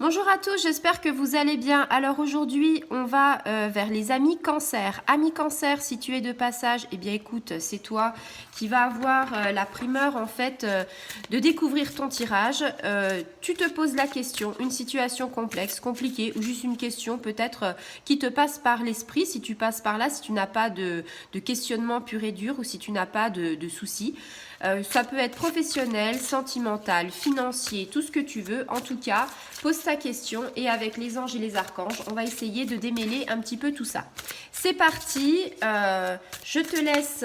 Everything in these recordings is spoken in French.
Bonjour à tous, j'espère que vous allez bien. Alors aujourd'hui, on va vers les amis cancer. Amis cancer, si tu es de passage, eh bien écoute, c'est toi qui vas avoir la primeur en fait de découvrir ton tirage. Tu te poses la question, une situation complexe, compliquée ou juste une question peut-être qui te passe par l'esprit. Si tu passes par là, si tu n'as pas de questionnement pur et dur ou si tu n'as pas de soucis. Ça peut être professionnel, sentimental, financier, tout ce que tu veux. En tout cas, pose ta question et avec les anges et les archanges, on va essayer de démêler un petit peu tout ça. C'est parti, je te laisse,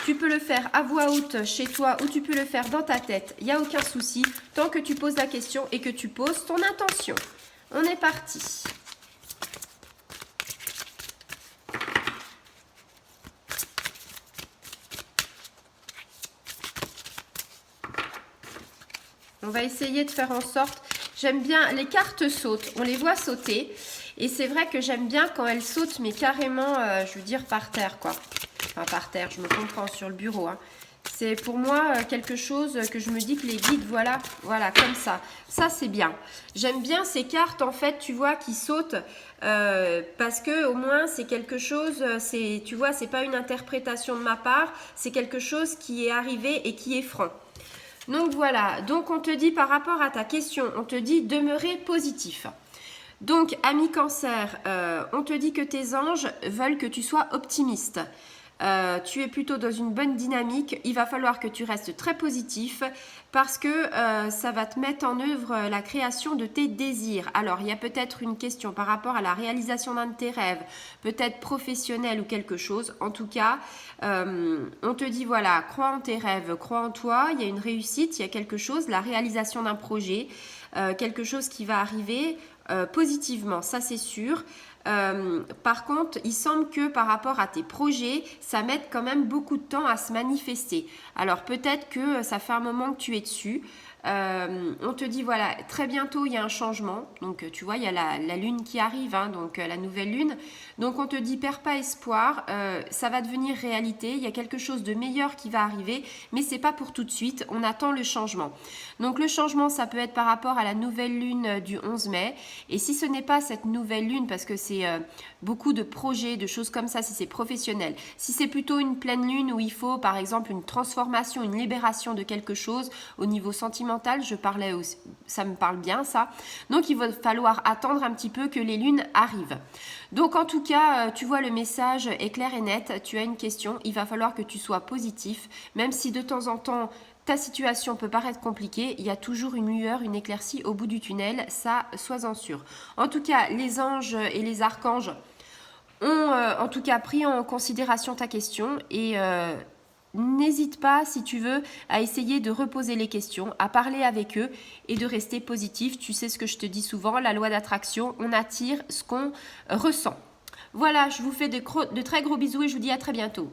tu peux le faire à voix haute chez toi ou tu peux le faire dans ta tête, il n'y a aucun souci, tant que tu poses la question et que tu poses ton intention. On est parti. On va essayer de faire en sorte, j'aime bien, les cartes sautent, on les voit sauter. Et c'est vrai que j'aime bien quand elles sautent, mais carrément, je veux dire par terre, quoi. Enfin, par terre, je me comprends, sur le bureau. Hein. C'est pour moi quelque chose que je me dis que les guides, voilà, comme ça. Ça, c'est bien. J'aime bien ces cartes, en fait, tu vois, qui sautent, parce que au moins, c'est quelque chose, tu vois, c'est pas une interprétation de ma part, c'est quelque chose qui est arrivé et qui est franc. Donc voilà, donc on te dit par rapport à ta question, on te dit demeurer positif. Donc, ami cancer, on te dit que tes anges veulent que tu sois optimiste. Tu es plutôt dans une bonne dynamique. Il va falloir que tu restes très positif parce que ça va te mettre en œuvre la création de tes désirs. Alors, il y a peut-être une question par rapport à la réalisation d'un de tes rêves, peut-être professionnel ou quelque chose. En tout cas, on te dit, voilà, crois en tes rêves, crois en toi, il y a une réussite, il y a quelque chose, la réalisation d'un projet, quelque chose qui va arriver positivement, ça c'est sûr. Par contre, il semble que par rapport à tes projets, ça mette quand même beaucoup de temps à se manifester. Alors peut-être que ça fait un moment que tu es dessus. On te dit voilà, très bientôt il y a un changement. Donc tu vois, il y a la lune qui arrive, hein, donc la nouvelle lune. Donc on te dit perds pas espoir, ça va devenir réalité. Il y a quelque chose de meilleur qui va arriver, mais c'est pas pour tout de suite. On attend le changement. Donc le changement, ça peut être par rapport à la nouvelle lune du 11 mai. Et si ce n'est pas cette nouvelle lune, parce que c'est beaucoup de projets, de choses comme ça, si c'est professionnel, si c'est plutôt une pleine lune où il faut par exemple une transformation, une libération de quelque chose au niveau sentimental, je parlais aussi, ça me parle bien ça. Donc il va falloir attendre un petit peu que les lunes arrivent. Donc en tout cas, tu vois, le message est clair et net. Tu as une question, il va falloir que tu sois positif, même si de temps en temps ta situation peut paraître compliquée, il y a toujours une lueur, une éclaircie au bout du tunnel, ça, sois-en sûr. En tout cas, les anges et les archanges ont en tout cas pris en considération ta question et n'hésite pas, si tu veux, à essayer de reposer les questions, à parler avec eux et de rester positif. Tu sais ce que je te dis souvent, la loi d'attraction, on attire ce qu'on ressent. Voilà, je vous fais de très gros bisous et je vous dis à très bientôt.